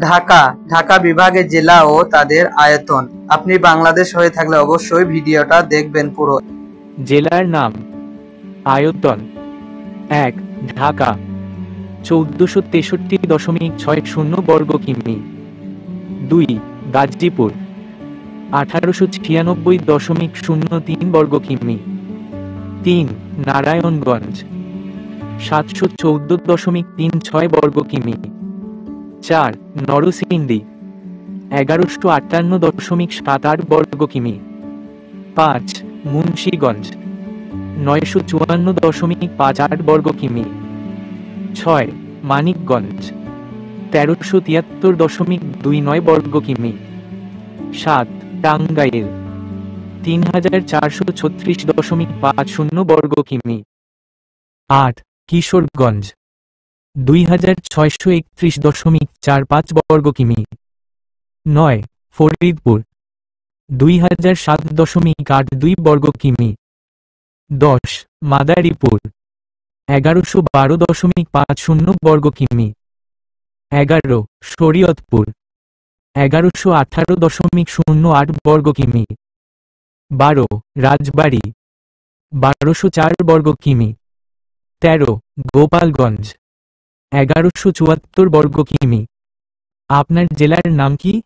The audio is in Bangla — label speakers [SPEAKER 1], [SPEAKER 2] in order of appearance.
[SPEAKER 1] ঢাকা ঢাকা বিভাগের জেলা ও তাদের আয়তন। আপনি বাংলাদেশ হয়ে থাকলে অবশ্যই ভিডিওটা দেখবেন পুরো।
[SPEAKER 2] জেলার নাম। আয়তন: ১. ঢাকা ১৪৬৩.৬০ বর্গ কিমি। ২. গাজীপুর ১৮৯৬.০৩ বর্গ কিমি। ৩. নারায়ণগঞ্জ ৭১৪.৩৬ বর্গ কিমি। ৪. নরসিংদী ১১৫৮.৭৮ বর্গ কিমি। ৫. মুন্সিগঞ্জ ৯৫৪.৫৮ বর্গ কিমি। ৬. মানিকগঞ্জ ১৩৭৩.২৯ বর্গ কিমি। ৭. টাঙ্গাইল ৩৪৩৬.৫০ বর্গ কিমি। ৮. কিশোরগঞ্জ ২৬৩১.৪৫ বর্গ কিমি। ৯. ফরিদপুর ২০০৭.৮২ বর্গ কিমি। ১০. মাদারীপুর ১১১২.৫০ বর্গ কিমি। ১১. শরীয়তপুর ১১১৮.০৮ বর্গ কিমি। ১২. রাজবাড়ী ১২০৪ বর্গ কিমি। ১৩. গোপালগঞ্জ ১১৭৪ বর্গ কিমি। আপনার জেলার নাম কি?